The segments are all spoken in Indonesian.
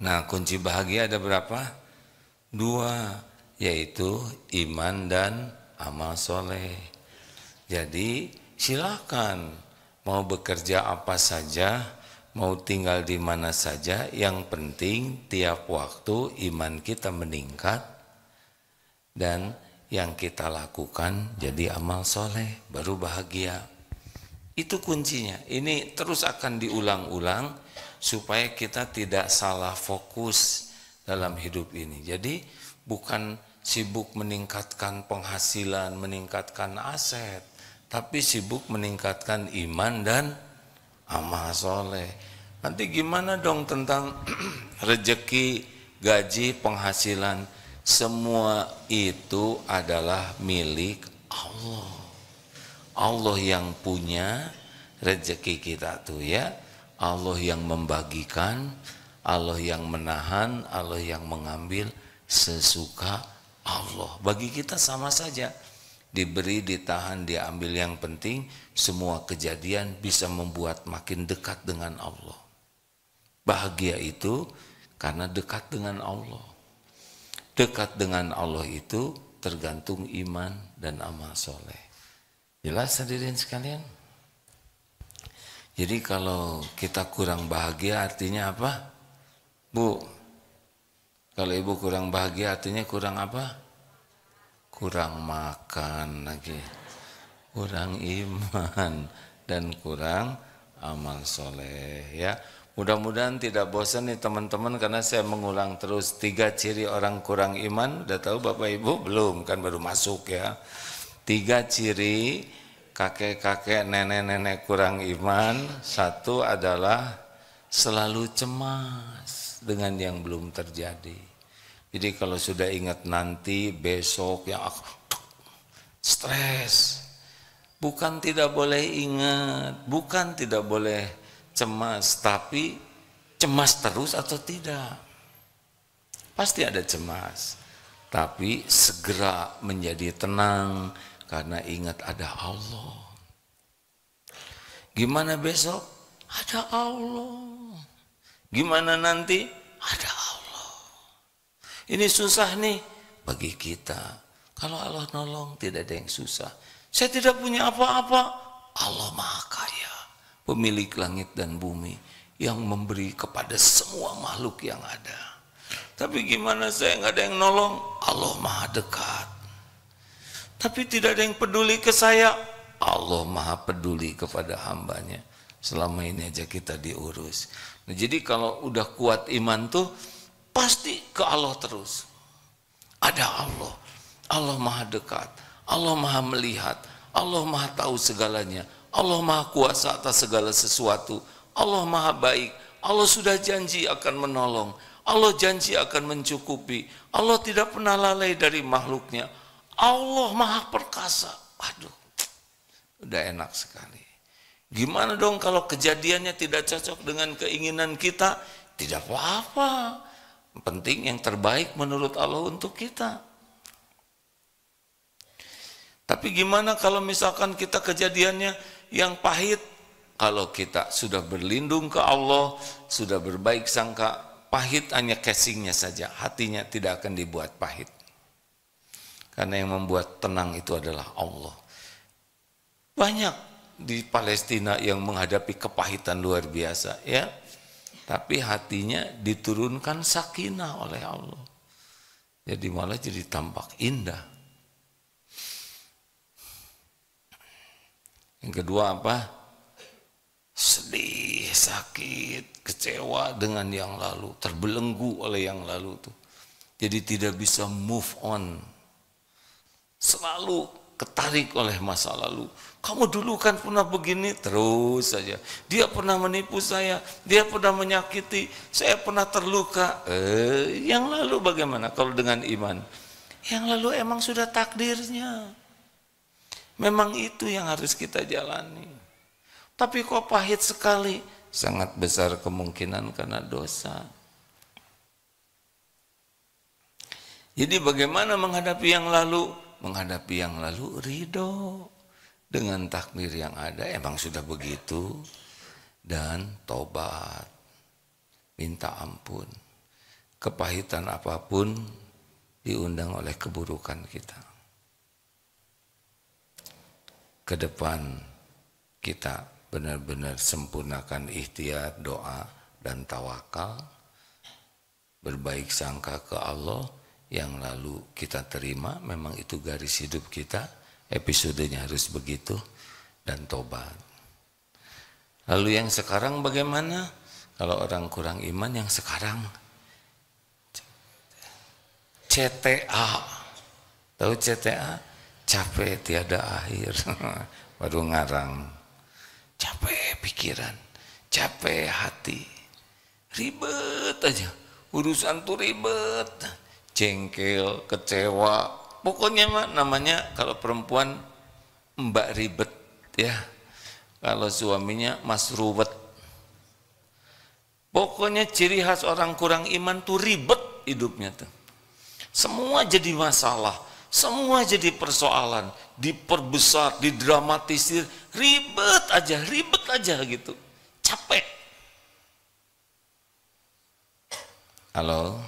Nah, kunci bahagia ada berapa? Dua, yaitu iman dan amal soleh. Jadi silakan mau bekerja apa saja, mau tinggal di mana saja, yang penting tiap waktu iman kita meningkat dan yang kita lakukan jadi amal soleh, baru bahagia. Itu kuncinya. Ini terus akan diulang-ulang supaya kita tidak salah fokus dalam hidup ini. Jadi bukan sibuk meningkatkan penghasilan, meningkatkan aset, tapi sibuk meningkatkan iman dan amal soleh. Nanti gimana dong tentang rezeki, gaji, penghasilan? Semua itu adalah milik Allah. Allah yang punya rezeki kita tuh ya. Allah yang membagikan, Allah yang menahan, Allah yang mengambil sesuka Allah. Bagi kita sama saja. Diberi, ditahan, diambil, yang penting semua kejadian bisa membuat makin dekat dengan Allah. Bahagia itu karena dekat dengan Allah. Dekat dengan Allah itu tergantung iman dan amal soleh. Jelas hadirin sekalian? Jadi kalau kita kurang bahagia artinya apa? Bu, kalau ibu kurang bahagia artinya kurang apa? Kurang makan lagi, kurang iman, dan kurang amal soleh ya. Mudah-mudahan tidak bosan nih teman-teman, karena saya mengulang terus 3 ciri orang kurang iman. Udah tahu Bapak Ibu? Belum, kan baru masuk ya. 3 ciri kakek-kakek, nenek-nenek kurang iman. 1 adalah selalu cemas dengan yang belum terjadi. Jadi kalau sudah ingat nanti, besok, yang stres. Bukan tidak boleh ingat, bukan tidak boleh cemas, tapi cemas terus atau tidak? Pasti ada cemas, tapi segera menjadi tenang karena ingat ada Allah. Gimana besok? Ada Allah. Gimana nanti? Ada Allah. Ini susah nih bagi kita. Kalau Allah nolong tidak ada yang susah. Saya tidak punya apa-apa. Allah Maha Kaya, pemilik langit dan bumi, yang memberi kepada semua makhluk yang ada. Tapi gimana saya nggak ada yang nolong? Allah Maha Dekat. Tapi tidak ada yang peduli ke saya. Allah Maha Peduli kepada hambanya. Selama ini aja kita diurus. Nah, jadi kalau udah kuat iman tuh pasti ke Allah terus. Ada Allah. Allah Maha Dekat. Allah Maha Melihat. Allah Maha Tahu segalanya. Allah Maha Kuasa atas segala sesuatu. Allah Maha Baik. Allah sudah janji akan menolong. Allah janji akan mencukupi. Allah tidak pernah lalai dari makhluknya. Allah Maha Perkasa. Waduh, udah enak sekali. Gimana dong kalau kejadiannya tidak cocok dengan keinginan kita? Tidak apa-apa. Yang penting yang terbaik menurut Allah untuk kita. Tapi gimana kalau misalkan kita kejadiannya yang pahit? Kalau kita sudah berlindung ke Allah, sudah berbaik sangka, pahit hanya casingnya saja, hatinya tidak akan dibuat pahit. Karena yang membuat tenang itu adalah Allah. Banyak di Palestina yang menghadapi kepahitan luar biasa ya. Tapi hatinya diturunkan sakinah oleh Allah. Jadi malah jadi tampak indah. Yang kedua apa? Sedih, sakit, kecewa dengan yang lalu, terbelenggu oleh yang lalu tuh. Jadi tidak bisa move on. Selalu ketarik oleh masa lalu. Kamu dulu kan pernah begini, terus saja. Dia pernah menipu saya, dia pernah menyakiti, saya pernah terluka. Yang lalu bagaimana kalau dengan iman? Yang lalu emang sudah takdirnya. Memang itu yang harus kita jalani. Tapi kok pahit sekali? Sangat besar kemungkinan karena dosa. Jadi bagaimana menghadapi yang lalu? Menghadapi yang lalu ridho dengan takdir yang ada, emang sudah begitu, dan tobat, minta ampun. kepahitan apapun diundang oleh keburukan kita. Ke depan kita benar-benar sempurnakan ikhtiar, doa, dan tawakal, berbaik sangka ke Allah, yang lalu kita terima, memang itu garis hidup kita, episodenya harus begitu, dan tobat. Lalu yang sekarang bagaimana? Kalau orang kurang iman yang sekarang CTA, tahu CTA? Capek tiada akhir. Baru ngarang. Capek pikiran, capek hati, ribet aja. Urusan tuh ribet, jengkel, kecewa. Pokoknya mah namanya kalau perempuan mbak ribet ya. Kalau suaminya mas ruwet. Pokoknya ciri khas orang kurang iman tuh ribet hidupnya tuh. Semua jadi masalah, semua jadi persoalan, diperbesar, didramatisir, ribet aja gitu. Capek. Halo?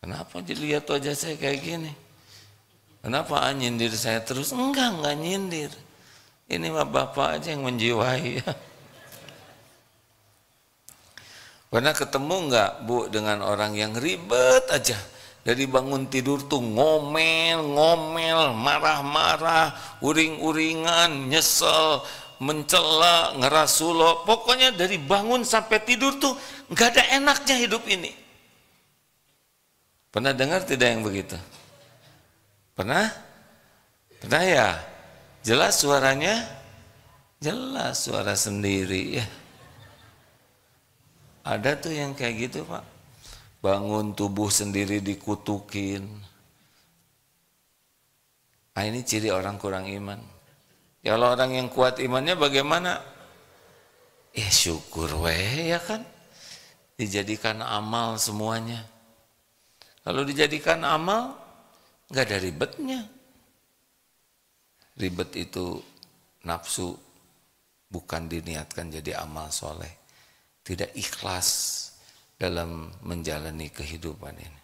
Kenapa dilihat wajah saya kayak gini? Kenapa nyindir saya terus? Enggak nyindir. Ini mah Bapak aja yang menjiwai. Pernah ketemu enggak Bu dengan orang yang ribet aja? Dari bangun tidur tuh ngomel, marah-marah, uring-uringan, nyesel, mencela, ngerasulo. Pokoknya dari bangun sampai tidur tuh nggak ada enaknya hidup ini. Pernah dengar tidak yang begitu? Pernah? Pernah ya? Jelas suaranya? Jelas suara sendiri ya. Ada tuh yang kayak gitu Pak. Bangun tubuh sendiri dikutukin. Nah, ini ciri orang kurang iman. Ya kalau orang yang kuat imannya bagaimana? Ya syukur weh ya kan. Dijadikan amal semuanya. Kalau dijadikan amal, nggak ada ribetnya. Ribet itu nafsu, bukan diniatkan jadi amal soleh. Tidak ikhlas dalam menjalani kehidupan ini.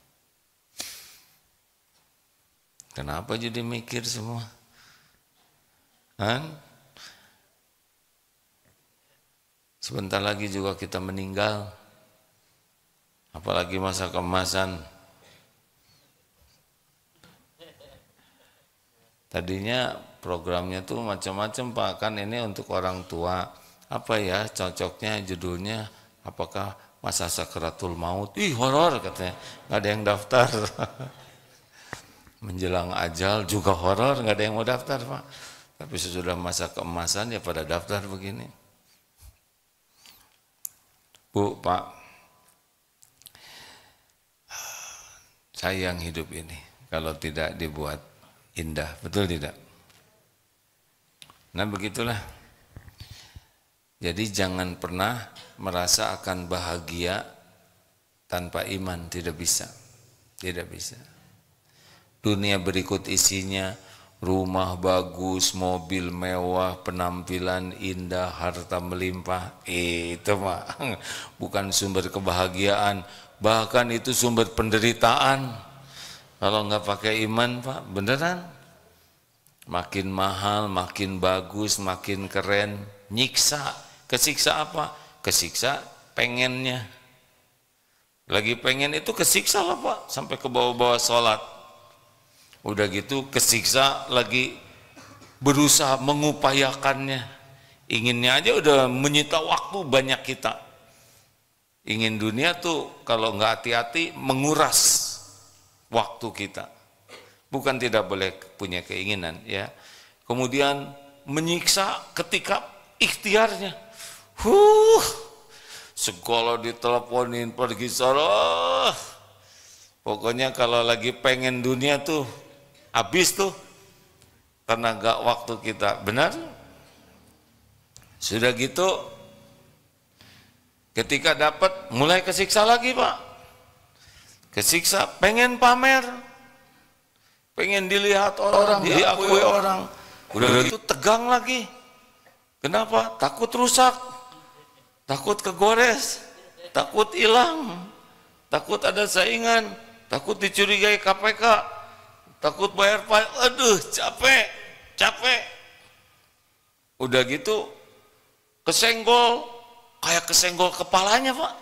Kenapa jadi mikir semua? Kan? Sebentar lagi juga kita meninggal. Apalagi masa keemasan. Tadinya programnya tuh macam-macam Pak, kan ini untuk orang tua. Apa ya cocoknya judulnya? Apakah masa sakaratul maut? Ih horor katanya, nggak ada yang daftar. Menjelang ajal juga horor, nggak ada yang mau daftar Pak. Tapi sesudah masa keemasan ya pada daftar begini. Bu, Pak, sayang hidup ini kalau tidak dibuat indah, betul tidak? Nah begitulah. Jadi jangan pernah merasa akan bahagia tanpa iman, tidak bisa. Tidak bisa. Dunia berikut isinya rumah bagus, mobil mewah, penampilan indah, harta melimpah. Itu mah bukan sumber kebahagiaan, bahkan itu sumber penderitaan. Kalau nggak pakai iman Pak, beneran. Makin mahal, makin bagus, makin keren, nyiksa. Kesiksa apa? Kesiksa pengennya. Lagi pengen itu kesiksa lah Pak, sampai ke bawah-bawah sholat. Udah gitu kesiksa lagi berusaha mengupayakannya. Inginnya aja udah menyita waktu banyak kita. Ingin dunia tuh kalau nggak hati-hati menguras waktu kita. Bukan tidak boleh punya keinginan ya. Kemudian menyiksa ketika ikhtiarnya. Segala diteleponin pergi sana. Pokoknya kalau lagi pengen dunia tuh habis tuh tenaga waktu kita, benar? Sudah gitu ketika dapat mulai kesiksa lagi Pak. Kesiksa pengen pamer, pengen dilihat orang, diakui orang. Udah gitu tegang lagi. Kenapa? Takut rusak, takut kegores, takut hilang. takut ada saingan, takut dicurigai KPK, takut bayar pajak, aduh capek. Udah gitu kesenggol, kayak kesenggol kepalanya Pak.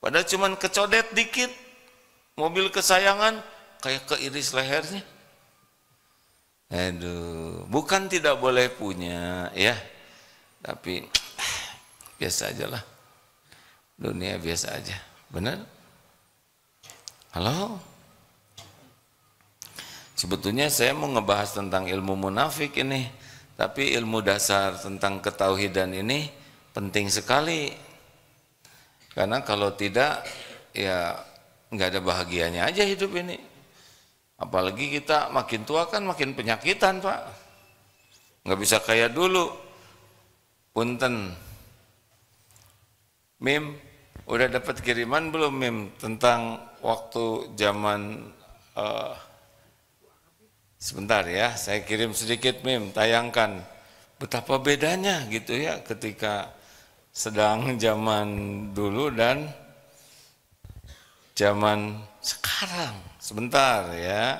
Padahal cuman kecodet dikit, mobil kesayangan kayak keiris lehernya. Aduh, bukan tidak boleh punya ya, tapi biasa aja lah, dunia biasa aja, benar? Halo? Sebetulnya saya mau ngebahas tentang ilmu munafik ini, tapi ilmu dasar tentang ketauhidan ini penting sekali, karena kalau tidak ya nggak ada bahagianya aja hidup ini. Apalagi kita makin tua kan makin penyakitan Pak, nggak bisa kayak dulu. Punten, Mim, udah dapat kiriman belum Mim tentang waktu zaman sebentar ya, saya kirim sedikit Mim, tayangkan betapa bedanya gitu ya ketika sedang zaman dulu dan zaman sekarang. Sebentar ya.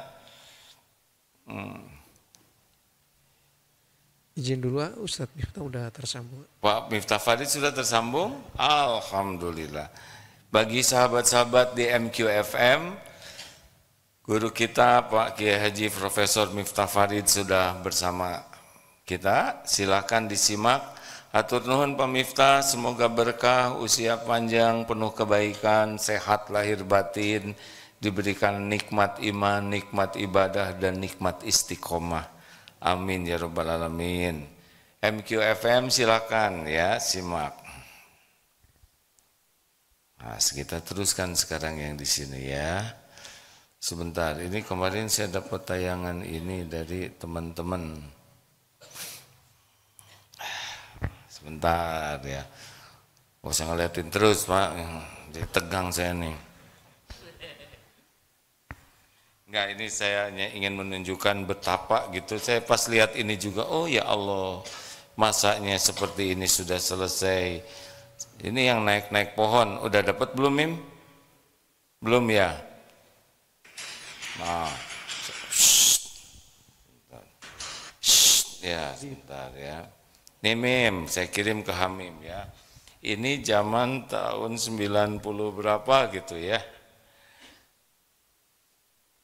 Izin dulu Ustadz Miftah udah tersambung. Pak Miftah Farid sudah tersambung? Alhamdulillah. Bagi sahabat-sahabat di MQFM, guru kita Pak Kiai Haji Profesor Miftah Farid sudah bersama kita. Silakan disimak. Hatur nuhun Pak Miftah, semoga berkah, usia panjang, penuh kebaikan, sehat lahir batin, diberikan nikmat iman, nikmat ibadah, dan nikmat istiqomah. Amin ya rabbal alamin. MQFM silakan ya, simak. Nah, kita teruskan sekarang yang di sini ya. Sebentar, ini kemarin saya dapat tayangan ini dari teman-teman. Sebentar ya. Oh, saya ngeliatin terus Pak, jadi tegang saya nih. Enggak, ini saya hanya ingin menunjukkan betapa gitu. Saya pas lihat ini juga, oh ya Allah, masanya seperti ini sudah selesai. Ini yang naik-naik pohon, udah dapat belum Mim? Belum ya? Nah, ya sebentar ya. Nih Mim, saya kirim ke Hamim ya. Ini zaman tahun 90 berapa gitu ya.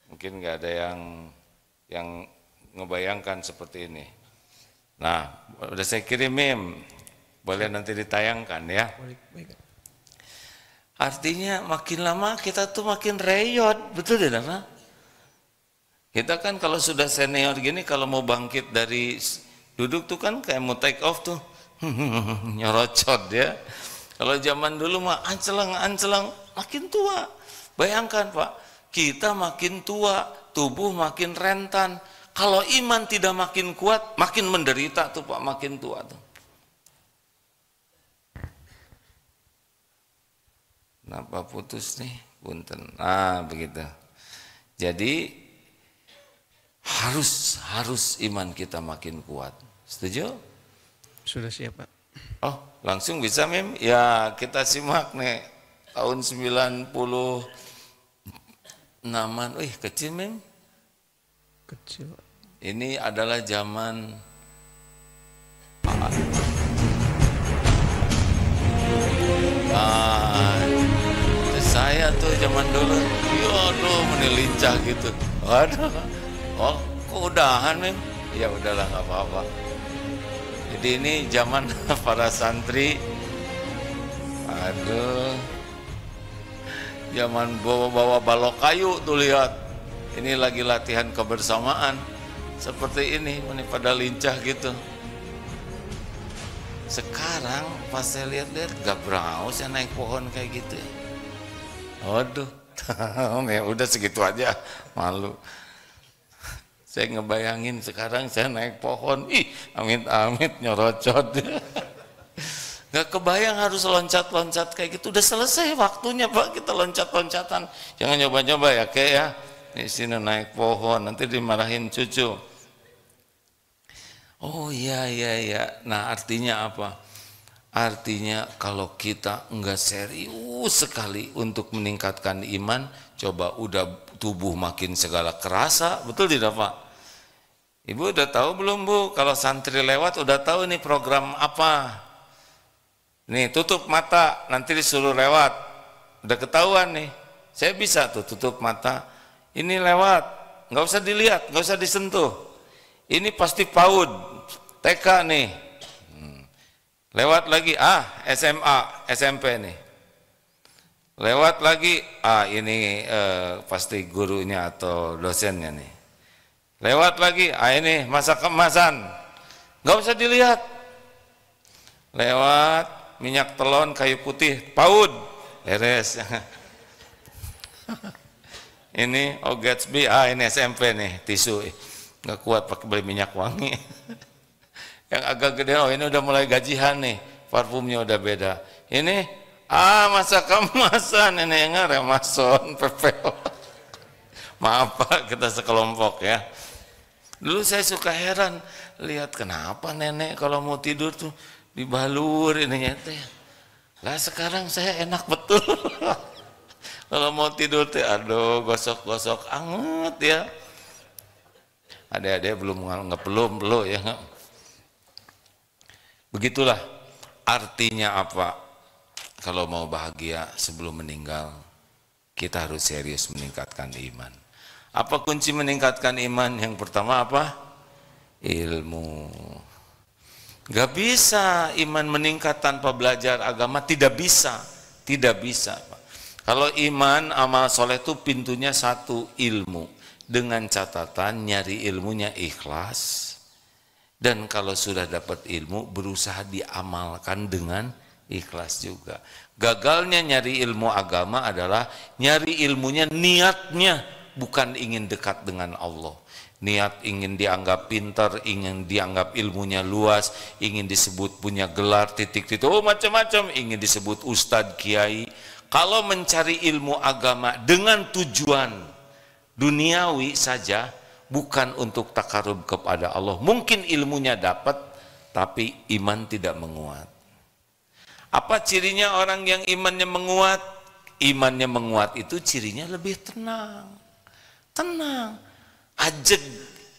Mungkin nggak ada yang ngebayangkan seperti ini. Nah, udah saya kirim Mim, boleh nanti ditayangkan ya. Baik. Artinya makin lama kita tuh makin reyot, betul tidak Pak? Kita kan kalau sudah senior gini, kalau mau bangkit dari duduk tuh kan kayak mau take off tuh, nyorocot ya. Kalau zaman dulu mah anceleng, makin tua. Bayangkan Pak, kita makin tua, tubuh makin rentan. Kalau iman tidak makin kuat, makin menderita tuh Pak, makin tua tuh. Kenapa putus nih? Punten. Nah, begitu. Jadi harus iman kita makin kuat. Setuju? Sudah siap Pak. Oh, langsung bisa Mim? Ya, kita simak nih. Tahun 90 Naman, kecil Mim? Kecil. Ini adalah zaman saya tuh zaman dulu, aduh menilincah gitu. Aduh, oh kok udahan Mim? Ya udahlah nggak apa-apa. Jadi ini zaman para santri, aduh. Zaman bawa-bawa balok kayu tuh lihat. Ini lagi latihan kebersamaan. Seperti ini pada lincah gitu. Sekarang pas saya lihat-lihat gak berau saya naik pohon kayak gitu. Waduh. Ya udah segitu aja, malu. Saya ngebayangin sekarang saya naik pohon, amit-amit nyorocot. Gak kebayang harus loncat-loncat kayak gitu. Udah selesai waktunya Pak, kita loncat-loncatan. Jangan nyoba-nyoba ya kayak ya. Di sini naik pohon, nanti dimarahin cucu. Oh iya. Nah artinya apa? Artinya kalau kita enggak serius sekali untuk meningkatkan iman, coba udah tubuh makin segala kerasa, betul tidak Pak? Ibu udah tahu belum Bu? Kalau santri lewat udah tahu nih program apa? Nih tutup mata, nanti disuruh lewat. Udah ketahuan nih. Saya bisa tuh tutup mata. Ini lewat, nggak usah dilihat, nggak usah disentuh. Ini pasti PAUD, TK nih. Lewat lagi, SMA, SMP nih. Lewat lagi, ini pasti gurunya atau dosennya nih. Lewat lagi, ini masa kemasan. Nggak usah dilihat. Lewat, minyak telon, kayu putih, PAUD, beres. Ini Gatsby, ini SMP nih, tisu. Nggak kuat pakai beli minyak wangi. Yang agak gede, ini udah mulai gajian nih, parfumnya udah beda. Ini, masa kemasan, ini yang Remason, PPO. Maaf Pak, kita sekelompok ya. Dulu saya suka heran, lihat kenapa nenek kalau mau tidur tuh dibalur ininya teh. Lah sekarang saya enak betul. Kalau mau tidur teh, aduh gosok-gosok anget ya. Adik-adik belum ya. Begitulah artinya apa? Kalau mau bahagia sebelum meninggal, kita harus serius meningkatkan iman. Apa kunci meningkatkan iman? Yang pertama apa? Ilmu. Gak bisa iman meningkat tanpa belajar agama, tidak bisa. Tidak bisa. Kalau iman, amal soleh itu pintunya satu, ilmu. Dengan catatan nyari ilmunya ikhlas. Dan kalau sudah dapat ilmu, berusaha diamalkan dengan ikhlas juga. Gagalnya nyari ilmu agama adalah nyari ilmunya niatnya bukan ingin dekat dengan Allah. Niat ingin dianggap pintar, ingin dianggap ilmunya luas, ingin disebut punya gelar, titik-titik, macam-macam, ingin disebut ustadz, kiai. Kalau mencari ilmu agama dengan tujuan duniawi saja, bukan untuk takarub kepada Allah, mungkin ilmunya dapat, tapi iman tidak menguat. Apa cirinya orang yang imannya menguat? Imannya menguat itu cirinya lebih tenang. Tenang, ajeg,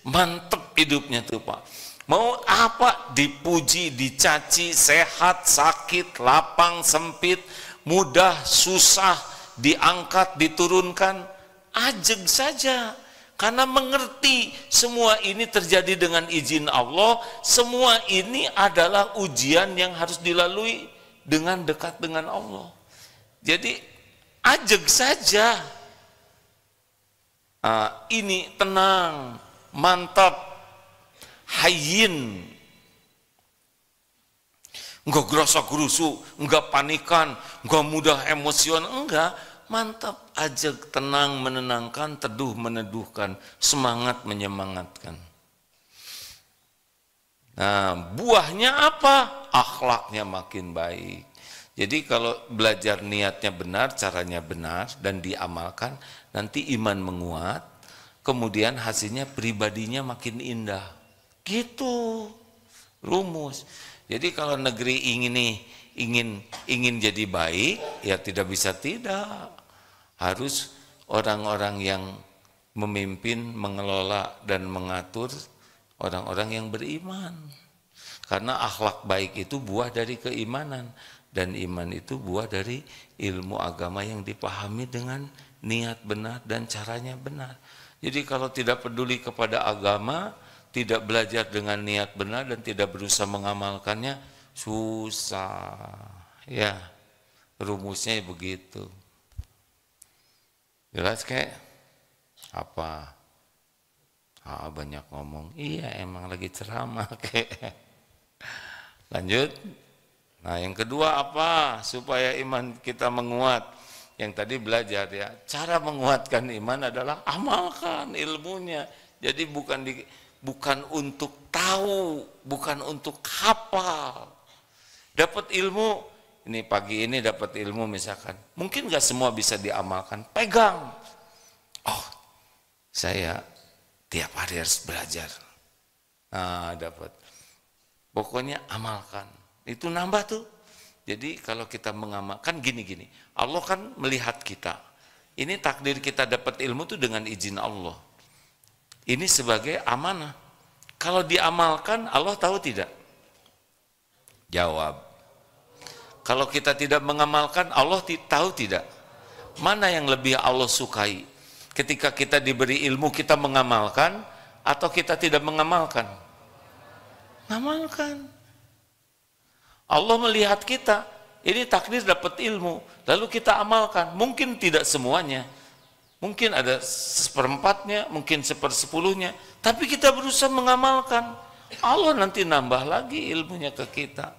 mantep hidupnya tuh Pak. Mau apa dipuji, dicaci, sehat, sakit, lapang, sempit, mudah, susah, diangkat, diturunkan, ajeg saja. Karena mengerti semua ini terjadi dengan izin Allah, semua ini adalah ujian yang harus dilalui dengan dekat dengan Allah. Jadi ajeg saja. Ini tenang, mantap, hayyin. Enggak gerasa-gerusu, enggak panikan, enggak mudah emosional, enggak. Mantap, ajeg, tenang, menenangkan, teduh, meneduhkan, semangat, menyemangatkan. Nah, buahnya apa? Akhlaknya makin baik. Jadi kalau belajar niatnya benar, caranya benar, dan diamalkan, nanti iman menguat, kemudian hasilnya pribadinya makin indah. Gitu rumus. Jadi kalau negeri ingin jadi baik, ya tidak bisa tidak. Harus orang-orang yang memimpin, mengelola, dan mengatur orang-orang yang beriman. Karena akhlak baik itu buah dari keimanan. Dan iman itu buah dari ilmu agama yang dipahami dengan niat benar dan caranya benar. Jadi kalau tidak peduli kepada agama, tidak belajar dengan niat benar dan tidak berusaha mengamalkannya, susah. Ya, rumusnya begitu. Jelas kayak apa? Banyak ngomong. Iya, emang lagi ceramah kayak. Lanjut. Nah, yang kedua apa? Supaya iman kita menguat. Yang tadi belajar ya. Cara menguatkan iman adalah amalkan ilmunya. Jadi bukan untuk tahu, bukan untuk hafal. Dapat ilmu, ini pagi ini dapat ilmu misalkan. Mungkin nggak semua bisa diamalkan. Pegang. Oh, saya tiap hari harus belajar. Nah, dapat. Pokoknya amalkan. Itu nambah tuh. Jadi kalau kita mengamalkan gini-gini, Allah kan melihat kita. Ini takdir kita dapat ilmu itu dengan izin Allah. Ini sebagai amanah. Kalau diamalkan, Allah tahu tidak? Jawab. Kalau kita tidak mengamalkan, Allah tahu tidak? Mana yang lebih Allah sukai? Ketika kita diberi ilmu, kita mengamalkan, atau kita tidak mengamalkan? Mengamalkan. Allah melihat kita, ini takdir dapat ilmu, lalu kita amalkan. Mungkin tidak semuanya, mungkin ada seperempatnya, mungkin sepersepuluhnya, tapi kita berusaha mengamalkan. Allah nanti nambah lagi ilmunya ke kita.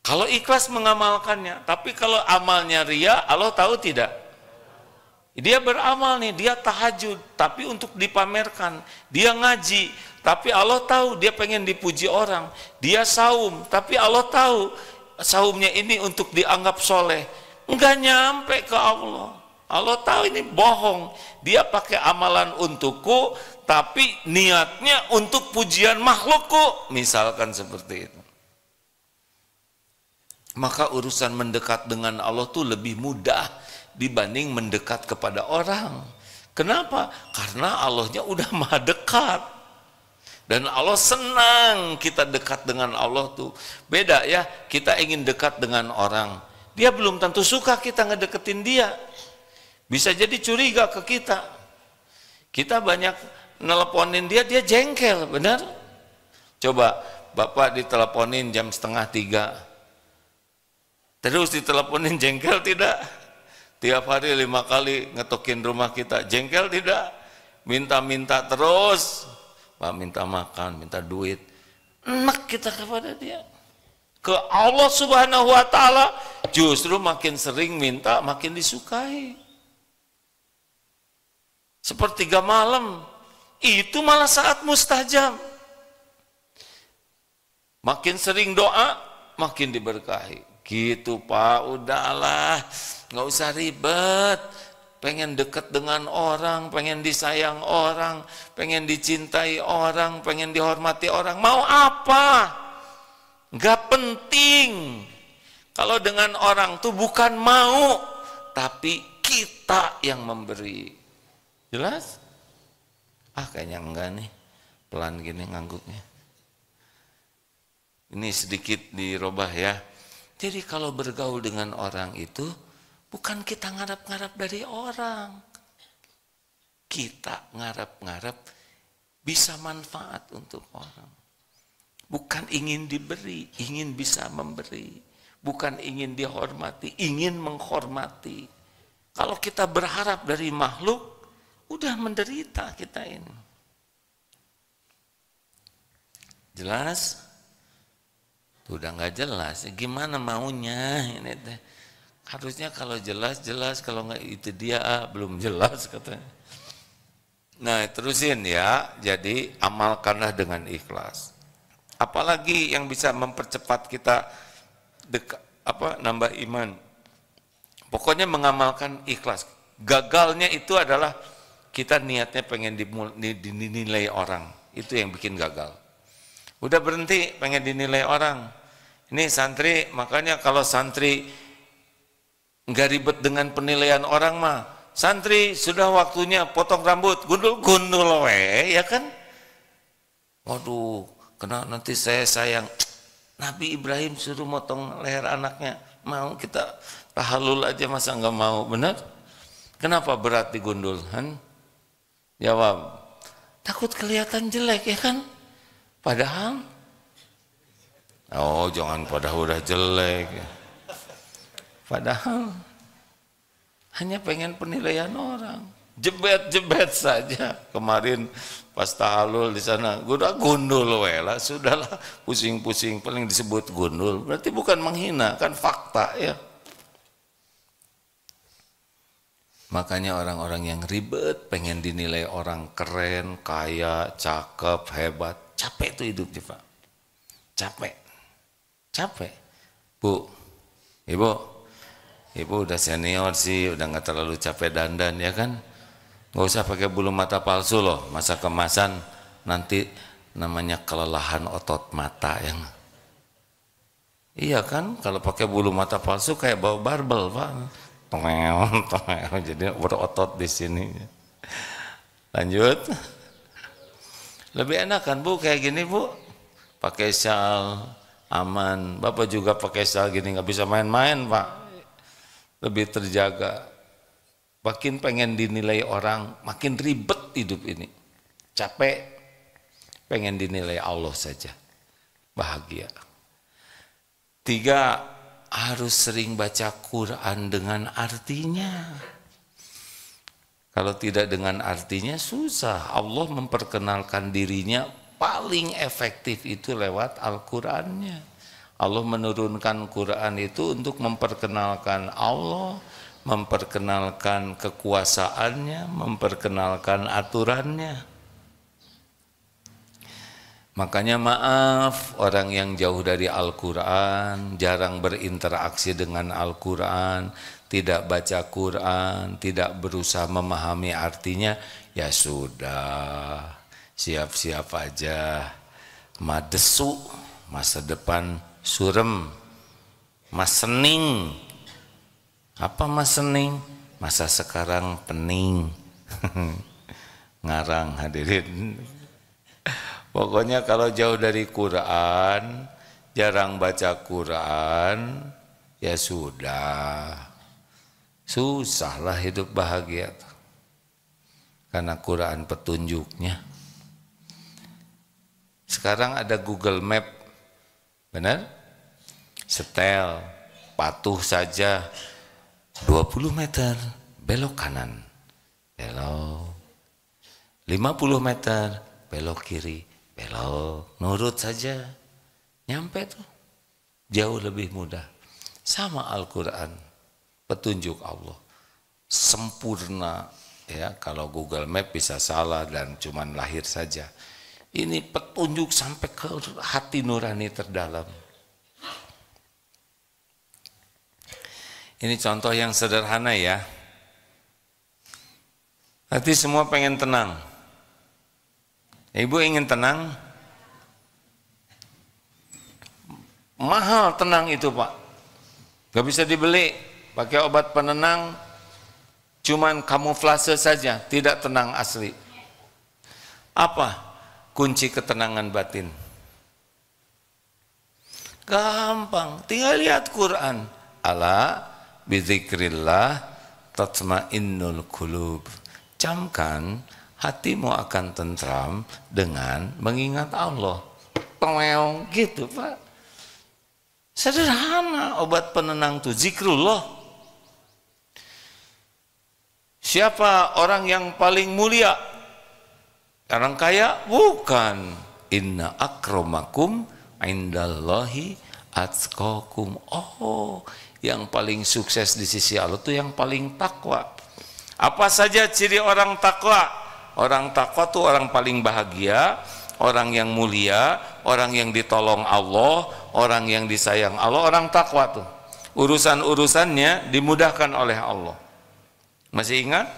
Kalau ikhlas mengamalkannya, tapi kalau amalnya ria, Allah tahu tidak? Dia beramal nih, dia tahajud, tapi untuk dipamerkan. Dia ngaji, tapi Allah tahu dia pengen dipuji orang. Dia saum, tapi Allah tahu saumnya ini untuk dianggap soleh. Enggak nyampe ke Allah. Allah tahu ini bohong. Dia pakai amalan untukku, tapi niatnya untuk pujian makhlukku. Misalkan seperti itu. Maka urusan mendekat dengan Allah tuh lebih mudah dibanding mendekat kepada orang. Kenapa? Karena Allahnya udah maha dekat. Dan Allah senang kita dekat dengan Allah tuh. Beda ya, kita ingin dekat dengan orang. Dia belum tentu suka kita ngedeketin dia. Bisa jadi curiga ke kita. Kita banyak nelponin dia, dia jengkel, benar? Coba, Bapak diteleponin jam 2:30. Terus diteleponin jengkel tidak? Tiap hari 5 kali ngetokin rumah kita, jengkel tidak? Minta-minta terus, Pak minta makan, minta duit, enak kita kepada dia. Ke Allah Subhanahu wa Ta'ala justru makin sering minta, makin disukai. Sepertiga malam, itu malah saat mustajab. Makin sering doa, makin diberkahi. Gitu Pak, udahlah, nggak usah ribet. Pengen deket dengan orang, pengen disayang orang, pengen dicintai orang, pengen dihormati orang, mau apa? Nggak penting. Kalau dengan orang tuh bukan mau, tapi kita yang memberi. Jelas? Kayaknya enggak nih, pelan gini ngangguknya. Ini sedikit dirubah ya. Jadi kalau bergaul dengan orang itu, bukan kita ngarap-ngarap dari orang. Kita ngarap-ngarap bisa manfaat untuk orang. Bukan ingin diberi, ingin bisa memberi. Bukan ingin dihormati, ingin menghormati. Kalau kita berharap dari makhluk, udah menderita kita ini. Jelas? Udah nggak jelas, gimana maunya ini teh? Harusnya kalau jelas, kalau nggak itu dia belum jelas katanya. Nah terusin ya, jadi amalkanlah dengan ikhlas. Apalagi yang bisa mempercepat kita nambah iman. Pokoknya mengamalkan ikhlas. Gagalnya itu adalah kita niatnya pengen dinilai orang, itu yang bikin gagal. Udah berhenti pengen dinilai orang. Ini santri, makanya kalau santri nggak ribet dengan penilaian orang mah, santri sudah waktunya potong rambut, gundul we, ya kan? Waduh, kena nanti saya sayang. Nabi Ibrahim suruh motong leher anaknya, mau kita tahalul aja masa nggak mau, benar? Kenapa berat digundul? Jawab, takut kelihatan jelek ya kan? Padahal, oh jangan padahal udah jelek. Padahal hanya pengen penilaian orang, jebet-jebet saja. Kemarin pas tahalul di sana, gue udah gundul wela, sudahlah pusing-pusing, paling disebut gundul. Berarti bukan menghina, kan fakta ya. Makanya orang-orang yang ribet, pengen dinilai orang keren, kaya, cakep, hebat. Capek tuh hidupnya Pak, capek. Bu, ibu udah senior sih, udah nggak terlalu capek dandan ya kan? Nggak usah pakai bulu mata palsu loh, masa kemasan nanti namanya kelelahan otot mata yang Iya kan, kalau pakai bulu mata palsu kayak bawa barbel, Pak. Toel, toel, jadi berotot di sini. Lanjut. Lebih enak kan Bu kayak gini Bu? Pakai syal, aman. Bapak juga pakai syal gini, nggak bisa main-main Pak. Lebih terjaga. Makin pengen dinilai orang, makin ribet hidup ini. Capek, pengen dinilai Allah saja. Bahagia. 3, harus sering baca Quran dengan artinya. Kalau tidak dengan artinya susah. Allah memperkenalkan dirinya paling efektif itu lewat Al-Qur'annya. Allah menurunkan Quran itu untuk memperkenalkan Allah, memperkenalkan kekuasaannya, memperkenalkan aturannya. Makanya maaf orang yang jauh dari Al-Quran, jarang berinteraksi dengan Al-Quran, tidak baca Quran, tidak berusaha memahami artinya, ya sudah, siap-siap aja, madesu, masa depan surem, masening. Apa masening? Masa sekarang pening. Ngarang hadirin. Pokoknya kalau jauh dari Quran, jarang baca Quran, ya sudah, susahlah hidup bahagia. Karena Quran petunjuknya. Sekarang ada Google Map, benar? Setel, patuh saja, 20 meter, belok kanan, belok, 50 meter, belok kiri, belok, nurut saja, nyampe tuh, jauh lebih mudah. Sama Al-Quran, petunjuk Allah, sempurna ya. Kalau Google Map bisa salah dan cuman lahir saja, ini petunjuk sampai ke hati nurani terdalam. Ini contoh yang sederhana ya. Hati semua pengen tenang. Ibu ingin tenang? Mahal tenang itu Pak. Gak bisa dibeli. Pakai obat penenang, cuman kamuflase saja, tidak tenang asli. Apa kunci ketenangan batin? Gampang, tinggal lihat Quran. Ala bizikrillah tatmainnul qulub. Camkan, hatimu akan tentram dengan mengingat Allah. Toel gitu Pak. Sederhana obat penenang itu zikrullah. Siapa orang yang paling mulia? Orang kaya? Bukan. Inna akramakum indallahi atqakum. Oh, yang paling sukses di sisi Allah itu yang paling takwa. Apa saja ciri orang takwa? Orang takwa itu orang paling bahagia, orang yang mulia, orang yang ditolong Allah, orang yang disayang Allah, orang takwa tuh. Urusan-urusannya dimudahkan oleh Allah. Masih ingat?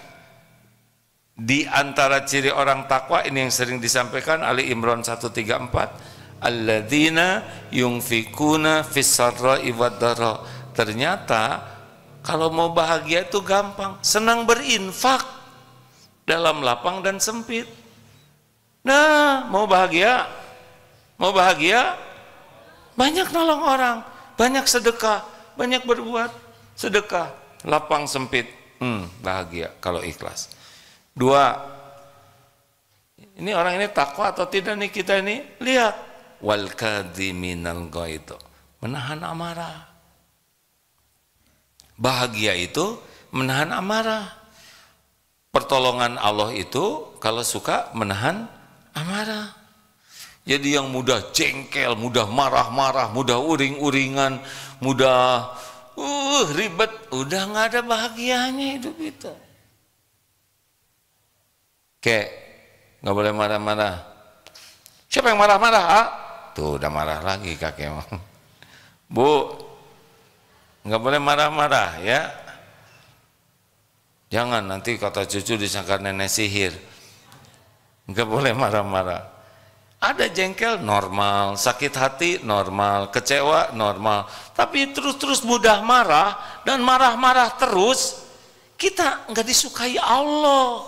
Di antara ciri orang takwa ini yang sering disampaikan Ali Imran 134, alladzina yunfikuna fis-sarra'i wad-dharra. Ternyata kalau mau bahagia itu gampang, senang berinfak dalam lapang dan sempit. Nah, mau bahagia, banyak nolong orang, banyak sedekah, banyak berbuat sedekah, lapang sempit, bahagia kalau ikhlas. 2, ini orang ini takwa atau tidak nih kita ini? Lihat, wal kadhiminal ghaidh, menahan amarah. Bahagia itu menahan amarah. Pertolongan Allah itu kalau suka menahan amarah. Jadi yang mudah jengkel, mudah marah-marah, mudah uring-uringan, mudah ribet, udah nggak ada bahagianya hidup itu. Kayak nggak boleh marah-marah. Siapa yang marah-marah? Tuh udah marah lagi kakek. Bu, nggak boleh marah-marah ya. Jangan nanti kata cucu disangka nenek sihir. Nggak boleh marah-marah. Ada jengkel normal, sakit hati normal, kecewa normal. Tapi terus-terus mudah marah dan marah-marah terus, kita nggak disukai Allah.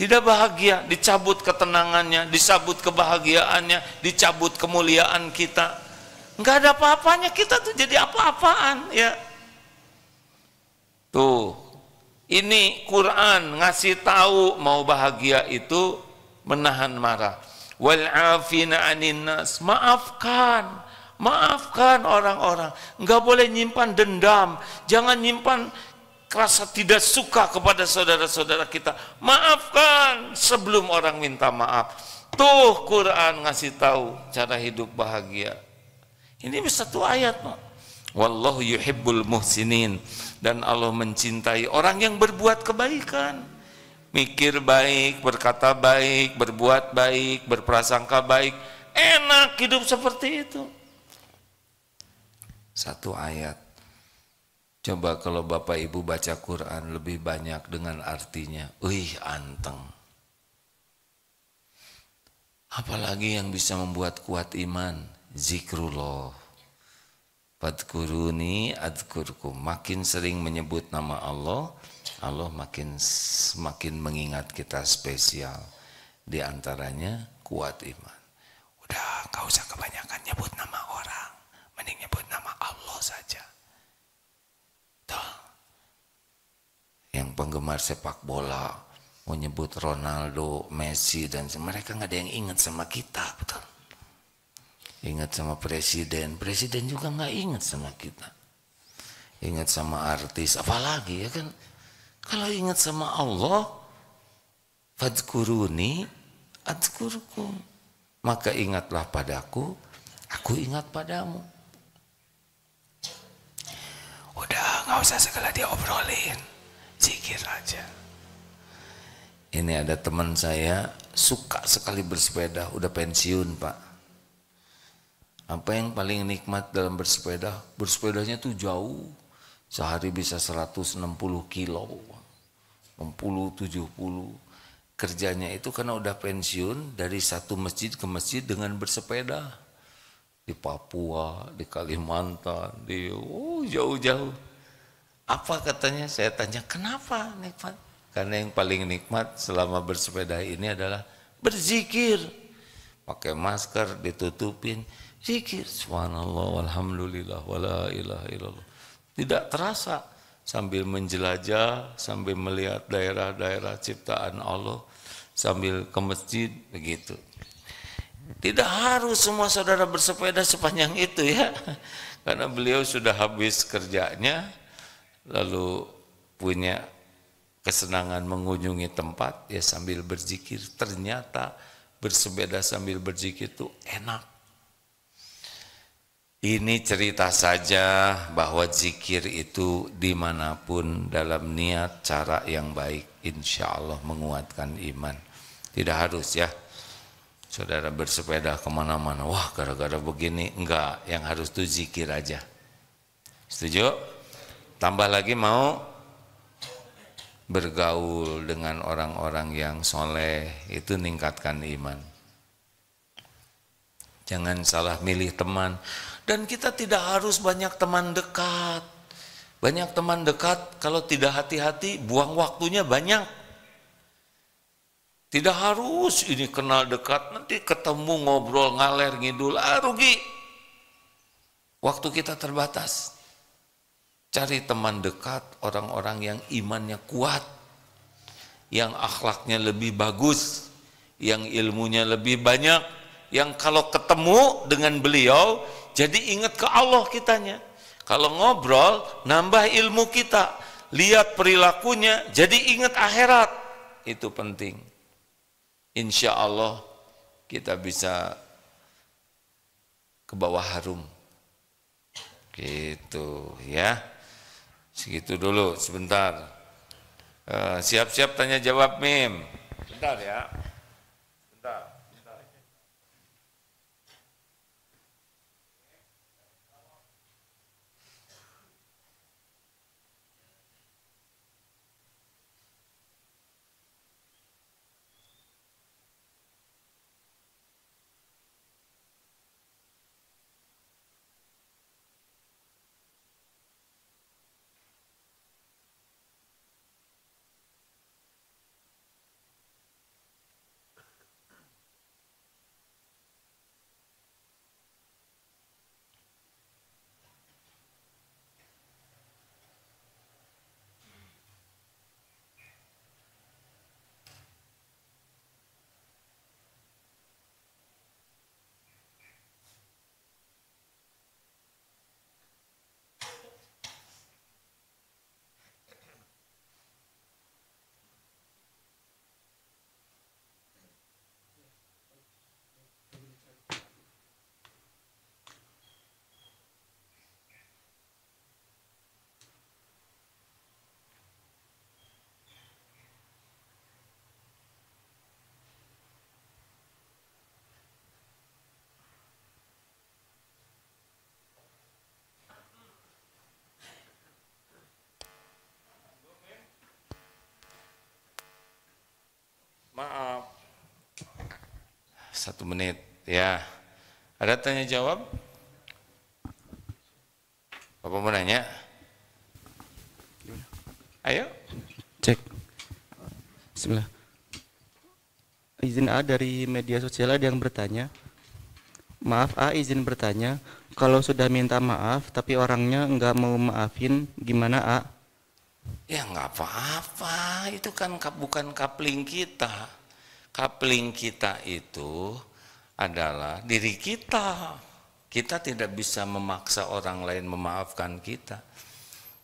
Tidak bahagia, dicabut ketenangannya, dicabut kebahagiaannya, dicabut kemuliaan kita. Nggak ada apa-apanya, kita tuh jadi apa-apaan ya. Tuh, ini Quran ngasih tahu mau bahagia itu menahan marah. Wal afina 'anin nas, maafkan orang-orang. Enggak boleh nyimpan dendam, jangan nyimpan rasa tidak suka kepada saudara-saudara kita. Maafkan sebelum orang minta maaf. Tuh Quran ngasih tahu cara hidup bahagia. Ini satu ayat, wallahu yuhibbul muhsinin, dan Allah mencintai orang yang berbuat kebaikan. Mikir baik, berkata baik, berbuat baik, berprasangka baik. Enak hidup seperti itu. Satu ayat. Coba kalau Bapak Ibu baca Quran lebih banyak dengan artinya. Anteng. Apalagi yang bisa membuat kuat iman? Zikrullah. Fadkuruni adkurkum. Makin sering menyebut nama Allah, Allah semakin mengingat kita spesial. Di antaranya kuat iman. Udah gak usah kebanyakan nyebut nama orang, mending nyebut nama Allah saja. Tuh. Yang penggemar sepak bola mau nyebut Ronaldo, Messi, dan mereka nggak ada yang ingat sama kita, betul. Ingat sama presiden juga nggak ingat sama kita. Ingat sama artis, apalagi ya kan. Kalau ingat sama Allah, fadkuruni adkurkum, maka ingatlah padaku, aku ingat padamu. Udah gak usah segala diobrolin, zikir aja. Ini ada teman saya suka sekali bersepeda, udah pensiun Pak. Apa yang paling nikmat dalam bersepeda? Bersepedanya tuh jauh, sehari bisa 160 kilo, 60, 70. Kerjanya itu karena udah pensiun, dari satu masjid ke masjid dengan bersepeda. Di Papua, di Kalimantan, di jauh-jauh. Apa katanya? Saya tanya, kenapa nikmat? Karena yang paling nikmat selama bersepeda ini adalah berzikir. Pakai masker, ditutupin, zikir. Subhanallah, walhamdulillah, wala ilaha illallah. Tidak terasa, sambil menjelajah, sambil melihat daerah-daerah ciptaan Allah, sambil ke masjid, begitu. Tidak harus semua saudara bersepeda sepanjang itu ya, karena beliau sudah habis kerjanya, lalu punya kesenangan mengunjungi tempat, ya sambil berzikir. Ternyata bersepeda sambil berzikir itu enak. Ini cerita saja bahwa zikir itu dimanapun dalam niat cara yang baik, insya Allah menguatkan iman. Tidak harus ya saudara bersepeda kemana-mana, wah gara-gara begini, enggak, yang harus tuh zikir aja. Setuju? Tambah lagi mau bergaul dengan orang-orang yang soleh, itu ningkatkan iman. Jangan salah milih teman. Dan kita tidak harus banyak teman dekat. Banyak teman dekat, kalau tidak hati-hati, buang waktunya banyak. Tidak harus ini kenal dekat, nanti ketemu ngobrol ngaler ngidul, rugi. Waktu kita terbatas. Cari teman dekat, orang-orang yang imannya kuat, yang akhlaknya lebih bagus, yang ilmunya lebih banyak, yang kalau ketemu dengan beliau, jadi ingat ke Allah kitanya. Kalau ngobrol, nambah ilmu kita, lihat perilakunya, jadi ingat akhirat. Itu penting. Insya Allah kita bisa ke bawah harum. Gitu ya. Segitu dulu sebentar. Siap-siap tanya jawab Mim. Bentar ya. Bentar. 1 menit ya. Ada tanya jawab? Bapak mau nanya? Ayo. Cek. Bismillah. Izin A dari media sosial ada yang bertanya. Maaf A, izin bertanya. Kalau sudah minta maaf tapi orangnya nggak mau maafin, gimana A? Ya nggak apa-apa, itu kan bukan coupling kita. Coupling kita itu adalah diri kita. Kita tidak bisa memaksa orang lain memaafkan kita.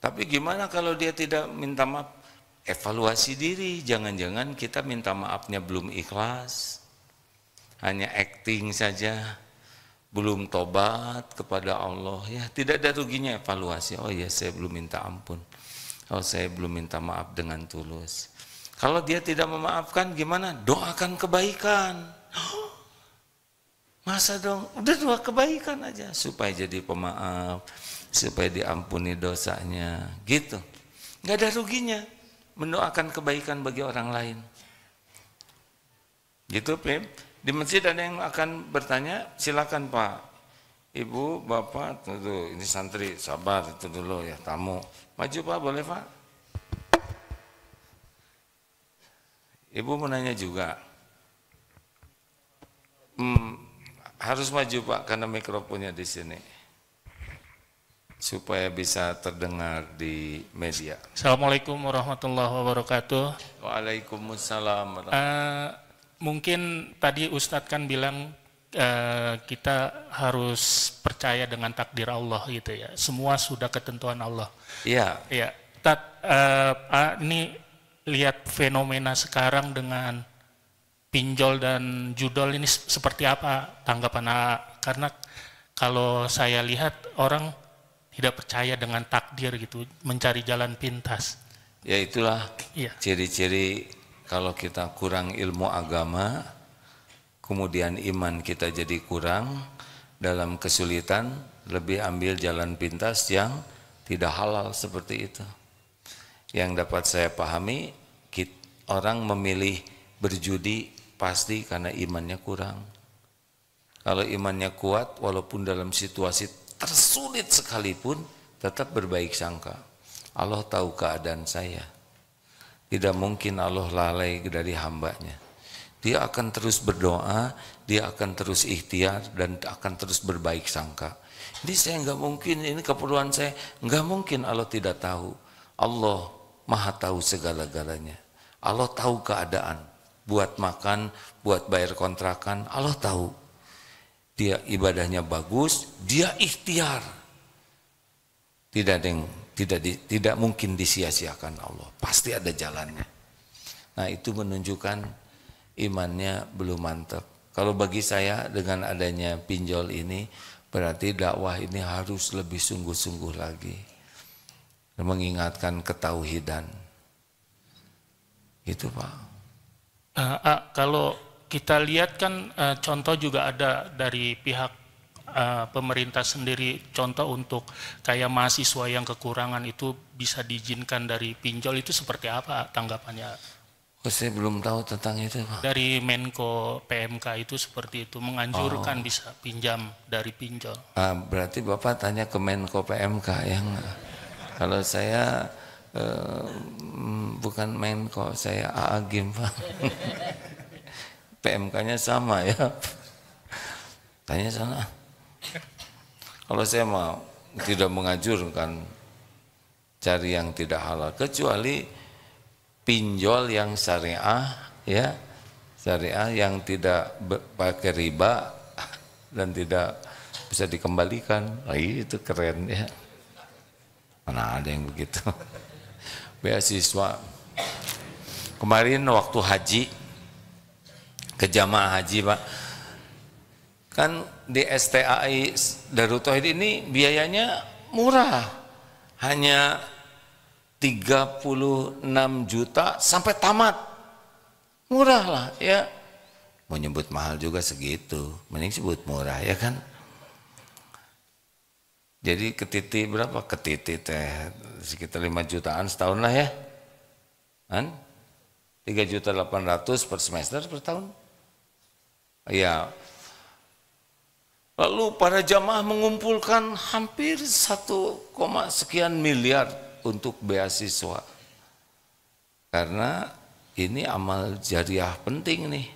Tapi gimana kalau dia tidak minta maaf? Evaluasi diri, jangan-jangan kita minta maafnya belum ikhlas. Hanya acting saja, belum tobat kepada Allah. Ya, tidak ada ruginya evaluasi. Oh ya, saya belum minta ampun. Oh, saya belum minta maaf dengan tulus. Kalau dia tidak memaafkan gimana? Doakan kebaikan. Masa dong? Udah doa kebaikan aja supaya jadi pemaaf, supaya diampuni dosanya, gitu. Nggak ada ruginya mendoakan kebaikan bagi orang lain. Gitu, Pim. Di masjid ada yang akan bertanya, silakan Pak. Ibu, Bapak, tuh, ini santri, sabar itu dulu ya, tamu. Maju Pak, boleh Pak? Ibu mau nanya juga. Harus maju Pak, karena mikrofonnya di sini. Supaya bisa terdengar di media. Assalamualaikum warahmatullahi wabarakatuh. Waalaikumsalam. Mungkin tadi Ustadz kan bilang kita harus percaya dengan takdir Allah gitu ya. Semua sudah ketentuan Allah. Iya. Ya, ini lihat fenomena sekarang dengan pinjol dan judol ini seperti apa tanggapan A? Karena kalau saya lihat orang tidak percaya dengan takdir gitu, mencari jalan pintas. Ya itulah Iya. ciri-ciri kalau kita kurang ilmu agama, kemudian iman kita jadi kurang, dalam kesulitan lebih ambil jalan pintas yang tidak halal seperti itu. Yang dapat saya pahami, orang memilih berjudi pasti karena imannya kurang. Kalau imannya kuat, walaupun dalam situasi tersulit sekalipun, tetap berbaik sangka. Allah tahu keadaan saya. Tidak mungkin Allah lalai dari hambanya. Dia akan terus berdoa, dia akan terus ikhtiar, dan akan terus berbaik sangka. Ini saya nggak mungkin, ini keperluan saya. Nggak mungkin Allah tidak tahu. Allah Maha tahu segala-galanya. Allah tahu keadaan. Buat makan, buat bayar kontrakan, Allah tahu. Dia ibadahnya bagus, dia ikhtiar. Tidak mungkin disia-siakan Allah. Pasti ada jalannya. Nah, itu menunjukkan imannya belum mantap. Kalau bagi saya dengan adanya pinjol ini, berarti dakwah ini harus lebih sungguh-sungguh lagi. Mengingatkan ketauhidan. Itu Pak. Kalau kita lihat kan contoh juga ada dari pihak pemerintah sendiri, contoh untuk kayak mahasiswa yang kekurangan itu bisa diizinkan dari pinjol, itu seperti apa tanggapannya? Oh, saya belum tahu tentang itu Pak. Dari Menko PMK itu seperti itu, menganjurkan bisa pinjam dari pinjol. Berarti Bapak tanya ke Menko PMK yang kalau saya bukan Menko, saya Agim Pak. PMK-nya sama ya. Tanya sana. Kalau saya mau tidak mengajurkan cari yang tidak halal, kecuali pinjol yang syariah, ya, syariah yang tidak pakai riba dan tidak bisa dikembalikan. Oh, itu keren ya. Mana ada yang begitu? Beasiswa. Kemarin waktu haji, ke jamaah haji Pak, kan di STAI Darut Tauhid ini biayanya murah, hanya 36 juta sampai tamat, murah lah ya. Mau nyebut mahal juga segitu, mending sebut murah ya kan. Jadi ketiti berapa? Ketiti teh sekitar 5 jutaan setahun lah ya kan, 3.800.000 per semester per tahun. Ya. Lalu para jamaah mengumpulkan hampir 1, sekian miliar untuk beasiswa. Karena ini amal jariah penting nih.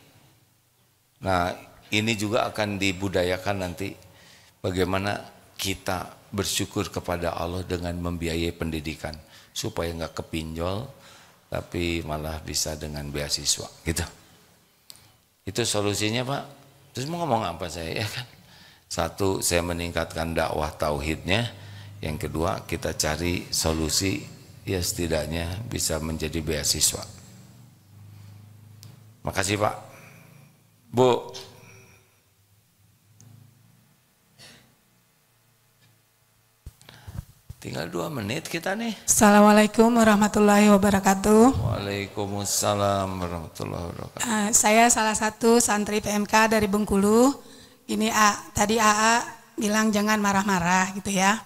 Nah, ini juga akan dibudayakan nanti bagaimana kita bersyukur kepada Allah dengan membiayai pendidikan supaya nggak kepinjol tapi malah bisa dengan beasiswa gitu. Itu solusinya, Pak. Terus mau ngomong apa saya, ya kan? Satu, saya meningkatkan dakwah tauhidnya. Yang kedua, kita cari solusi ya setidaknya bisa menjadi beasiswa. Makasih, Pak. Bu. Tinggal 2 menit kita nih. Assalamualaikum warahmatullahi wabarakatuh. Waalaikumsalam warahmatullahi wabarakatuh. Saya salah satu santri PMK dari Bengkulu. Ini tadi AA bilang jangan marah-marah gitu ya.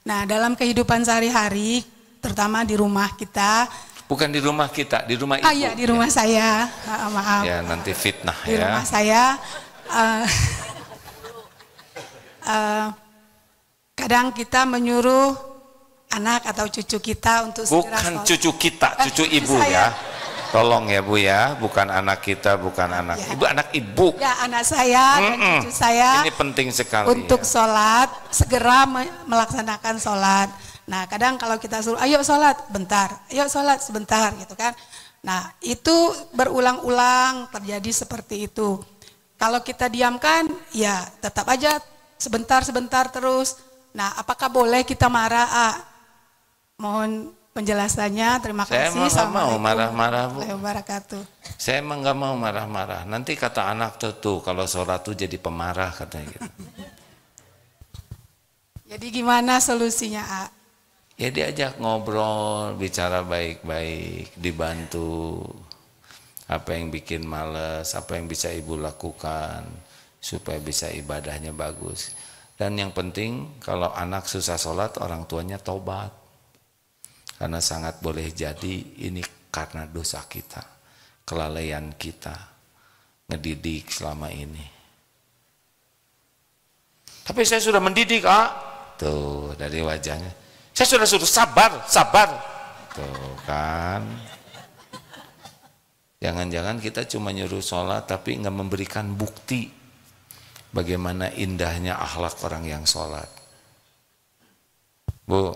Nah, dalam kehidupan sehari-hari, terutama di rumah kita. Bukan di rumah kita, di rumah ibu. Iya, di rumah saya. Maaf. Ya, nanti fitnah di ya. Di rumah saya. Kadang kita menyuruh anak atau cucu kita untuk segera bukan sholat. Cucu kita, cucu ibu ya. Tolong ya Bu ya, bukan anak kita, bukan anak ya. Ibu, anak ibu. Ya, anak saya dan cucu saya. Ini penting sekali. Untuk ya. sholat, segera melaksanakan sholat. Nah, kadang kalau kita suruh, ayo sholat, bentar, ayo sholat sebentar, gitu kan. Nah, itu berulang-ulang terjadi seperti itu. Kalau kita diamkan, ya tetap aja sebentar-sebentar terus. Nah, apakah boleh kita marah? Mohon penjelasannya, terima kasih. Saya emang mau marah-marah, Bu. Wabarakatuh. Saya emang gak mau marah-marah. Nanti kata anak tuh kalau sholat tuh jadi pemarah katanya gitu. Jadi gimana solusinya, A? Ya diajak ngobrol, bicara baik-baik, dibantu. Apa yang bikin males, apa yang bisa ibu lakukan supaya bisa ibadahnya bagus. Dan yang penting kalau anak susah sholat, orang tuanya tobat. Karena sangat boleh jadi ini karena dosa kita, kelalaian kita, ngedidik selama ini. Tapi saya sudah mendidik, tuh dari wajahnya. Saya sudah suruh sabar, sabar. Tuh kan. Jangan-jangan kita cuma nyuruh sholat tapi nggak memberikan bukti bagaimana indahnya akhlak orang yang sholat. Bu,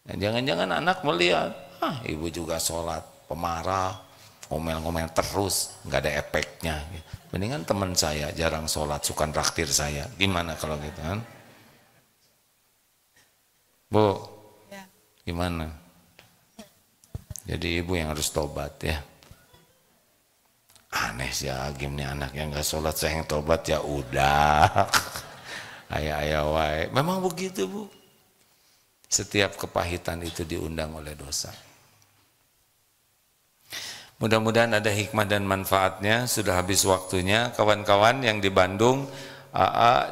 jangan-jangan anak melihat, ibu juga sholat, pemarah, ngomel-ngomel terus, nggak ada efeknya. Mendingan teman saya jarang sholat, suka traktir saya. Gimana kalau gitu kan? Bu, Ya. gimana? Jadi ibu yang harus tobat ya. Aneh sih ya, gimana anak yang nggak sholat saya yang tobat ya udah. Ayah-ayah wae. Memang begitu Bu. Setiap kepahitan itu diundang oleh dosa. Mudah-mudahan ada hikmah dan manfaatnya. Sudah habis waktunya. Kawan-kawan yang di Bandung, AA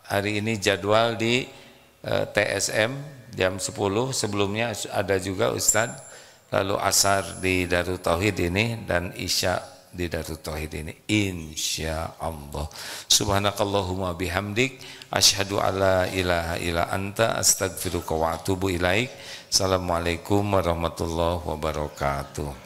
hari ini jadwal di TSM jam 10. Sebelumnya ada juga Ustadz. Lalu asar di Darut Tauhid ini dan isya di Darut Tauhid ini. Insya Allah. Subhanakallahumma bihamdik. Asyhadu alla ilaha illa anta astagfiruka wa atubu ilaik. Assalamualaikum warahmatullahi wabarakatuh.